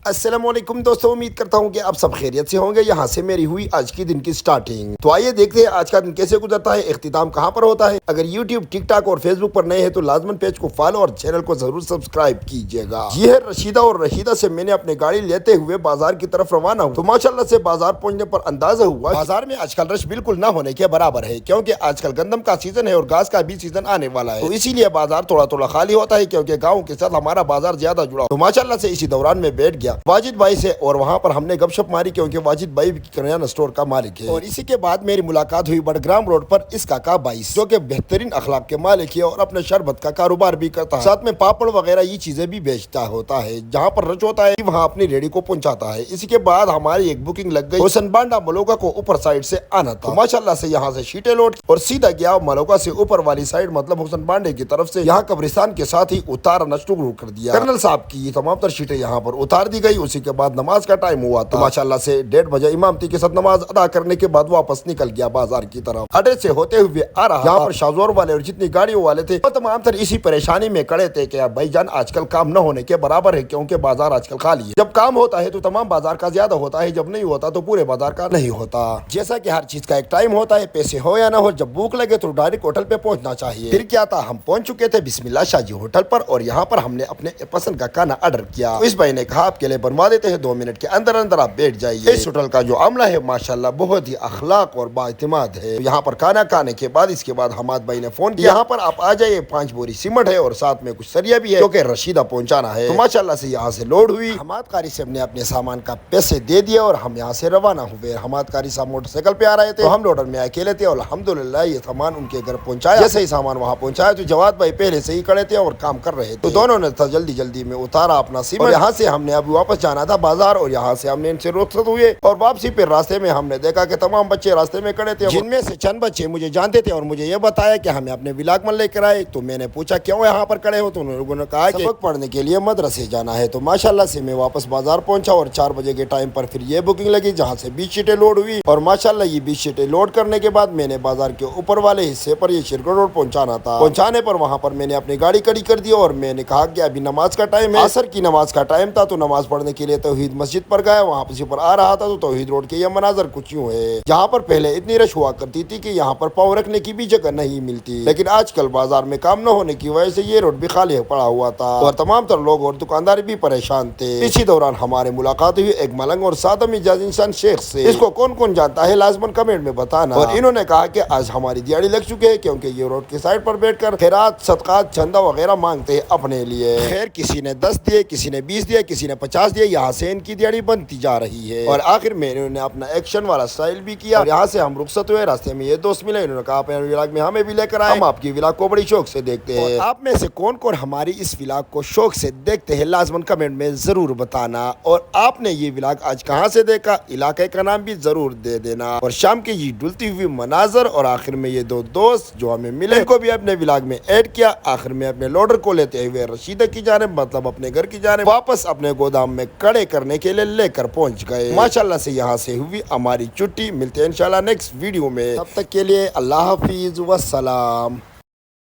السلام علیکم دوستوں، امید کرتا ہوں کہ آپ سب خیریت سے ہوں گے۔ یہاں سے میری ہوئی آج کی دن کی سٹارٹنگ، تو آئیے دیکھتے ہیں آج کا دن کیسے گزرتا ہے، اختتام کہاں پر ہوتا ہے۔ اگر یوٹیوب، ٹک ٹاک اور فیس بک پر نئے ہیں تو لازماً پیج کو فالو اور چینل کو ضرور سبسکرائب کیجیے گا۔ یہ ہے رشیدہ، اور رشیدہ سے میں نے اپنی گاڑی لیتے ہوئے بازار کی طرف روانہ ہوں، تو ماشاءاللہ سے بازار پہنچنے پر اندازہ ہوا بازار میں آج کل رش بالکل نہ ہونے کے برابر ہے، کیونکہ آج کل گندم کا سیزن ہے اور گھاس کا بھی سیزن آنے والا ہے، تو اسی لیے بازار تھوڑا تھوڑا خالی ہوتا ہے، کیونکہ گاؤں کے ساتھ ہمارا بازار زیادہ جڑا ہو۔ تو ماشاءاللہ سے اسی دوران میں بیٹھ گیا واجد بھائی سے، اور وہاں پر ہم نے گپ شپ ماری، کیونکہ واجد بھائی کریانہ اسٹور کا مالک ہے۔ اور اسی کے بعد میری ملاقات ہوئی بڑگرام روڈ پر اس کاکا بھائی سے، جو کہ بہترین اخلاق کے مالک ہے اور اپنے شربت کا کاروبار بھی کرتا ہے، ساتھ میں پاپڑ وغیرہ یہ چیزیں بھی بیچتا ہوتا ہے۔ جہاں پر رش ہوتا ہے وہاں اپنی ریڑھی کو پہنچاتا ہے۔ اسی کے بعد ہماری ایک بکنگ لگ گئی، حسن بانڈا ملوکا کو اوپر سائڈ سے آنا تھا، ماشاءاللہ سے یہاں سے شیٹیں لوٹ اور سیدھا گیا ملوکا سے اوپر والی سائڈ، مطلب حسن بانڈے کی طرف سے۔ یہاں قبرستان کے ساتھ ہی اتارنا شروع کر دیا، کرنل صاحب کی یہ تمام تر شیٹیں یہاں پر اتار دی گئی۔ اسی کے بعد نماز کا ٹائم ہوا تھا، ماشاءاللہ سے 1:30 بجے امامتی کے ساتھ نماز ادا کرنے کے بعد واپس نکل گیا بازار کی طرف۔ اڈے سے ہوتے ہوئے آ رہا، یہاں پر شازور والے اور جتنی گاڑیوں والے تھے وہ تمام تر اسی پریشانی میں کھڑے تھے کہ بھائی جان آج کل کام نہ ہونے کے برابر ہے، کیونکہ بازار آج کل خالی ہے۔ جب کام ہوتا ہے تو تمام بازار کا زیادہ ہوتا ہے، جب نہیں ہوتا تو پورے بازار کا نہیں ہوتا۔ جیسا کہ ہر چیز کا ایک ٹائم ہوتا ہے، پیسے ہو یا نہ ہو، جب بھوک لگے تو ڈائریکٹ ہوٹل پہ پہنچنا چاہیے۔ پھر کیا تھا، ہم پہنچ چکے تھے بسم اللہ شاہ جی ہوٹل پر، اور یہاں پر ہم نے اپنے پسند کا کھانا آرڈر کیا۔ اس بھائی نے کہا آپ کے لیے بنوا دیتے ہیں، 2 منٹ کے اندر اندر آپ بیٹھ جائیے۔ اس ہوٹل کا جو عملہ ہے ماشاءاللہ بہت ہی اخلاق اور بااعتماد ہے۔ یہاں پر کھانا کھانے کے بعد اس کے بعد حماد بھائی نے فون کیا، یہاں پر آپ آ جائیے، 5 بوری سیمنٹ ہے اور ساتھ میں کچھ سریا بھی ہے جو کہ رشیدہ پہنچانا ہے۔ تو ماشاءاللہ سے یہاں سے لوڈ ہوئی، حماد قاری صاحب نے اپنے سامان کا پیسے دے دیا اور ہم یہاں سے روانہ ہوئے۔ حماد قاری صاحب موٹر سائیکل پہ آ رہے تھے، تو ہم لوڈر میں اکیلے تھے، اور الحمدللہ یہ سامان ان کے گھر پہنچایا۔ جیسے ہی سامان وہاں پہنچایا تو جواد بھائی پہلے سے ہی کھڑے تھے اور کام کر رہے تھے، تو دونوں نے جلدی جلدی میں اتارا اپنا سیمنٹ۔ یہاں سے ہم نے ابھی واپس جانا تھا بازار، اور یہاں سے ہم نے ان سے رخصت ہوئے، اور واپسی پہ راستے میں ہم نے دیکھا کہ تمام بچے راستے میں کھڑے تھے، جن میں سے چند بچے مجھے جانتے تھے اور مجھے یہ بتایا کہ ہمیں اپنے ولاگ میں لے کر آئے۔ تو میں نے پوچھا کیوں یہاں پر کھڑے ہو، تو انہوں لوگوں نے کہا کہ سبق پڑھنے کے لیے مدرسے جانا ہے۔ تو ماشاءاللہ سے میں واپس بازار پہنچا، اور 4 بجے کے ٹائم پر پھر یہ بکنگ لگی، جہاں سے 20 شیٹیں لوڈ ہوئی، اور ماشاءاللہ یہ 20 شیٹیں لوڈ کرنے کے بعد میں نے بازار کے اوپر والے حصے پر یہ شرکت روڈ پہنچانا تھا۔ پہنچانے پر وہاں پر میں نے اپنی گاڑی کھڑی کر دی، اور میں نے کہا کہ ابھی نماز کا ٹائم ہے، عصر کی نماز کا ٹائم تھا، تو نماز پڑھنے کے لیے توحید مسجد پر گیا۔ وہاں پر آ رہا تھا تو توحید روڈ کے یہ مناظر کچھ یوں ہے، جہاں پر پہلے اتنی رش ہوا کرتی تھی کہ یہاں پر پاؤں رکھنے کی بھی جگہ نہیں ملتی، لیکن آج کل بازار میں کام نہ ہونے کی وجہ سے یہ روڈ بھی خالی پڑا ہوا تھا، اور تمام تر لوگ اور دکاندار بھی پریشان تھے۔ اسی دوران ہمارے ملاقات ہوئی ایک ملنگ اور سادہ مزاج انسان شیخ سے، اس کو کون کون جانتا ہے لازماً کمنٹ میں بتانا۔ اور انہوں نے کہا کہ آج ہماری دیہڑی لگ چکی ہے، کیونکہ یہ روڈ کی سائڈ پر بیٹھ کر خیرات، صدقات، چندہ وغیرہ مانگتے ہیں اپنے لیے۔ خیر کسی نے 10 دیے، کسی نے 20 دیے، کسی نے 50 دیے، یہاں سے ان کی دیہڑی بنتی جا رہی ہے، اور آخر میں انہوں نے اپنا ایکشن والا اسٹائل بھی کیا، اور یہاں سے ہم رخصت ہوئے۔ راستے میں یہ دوست ملے، انہوں نے کہا اپنے ولاگ میں ہمیں بھی لے کر آئے، ہم آپ کی ولاگ کو بڑی شوق سے دیکھتے ہیں۔ آپ میں سے کون کون ہماری اس ولاگ کو شوق سے دیکھتے ہیں لازماً کمنٹ میں ضرور بتانا، اور آپ نے یہ ولاگ آج کہاں سے دیکھا، علاقے کا نام بھی ضرور دے دینا، اور شام کے یہ ڈلتی ہوئی مناظر، اور آخر میں یہ 2 دوست جو ہمیں ملے ان کو بھی اپنے ولاگ میں ایڈ کیا۔ آخر میں اپنے لوڈر کو لیتے ہوئے رشیدہ کی جانب، مطلب اپنے گھر کی جانب، واپس اپنے گودام میں کھڑے کرنے کے لیے لے کر پہنچ گئے۔ ماشاءاللہ سے یہاں سے ہوئی ہماری چھٹی۔ ملتے ہیں انشاءاللہ نیکسٹ ویڈیو میں، تب تک کے لیے اللہ حافظ، والسلام۔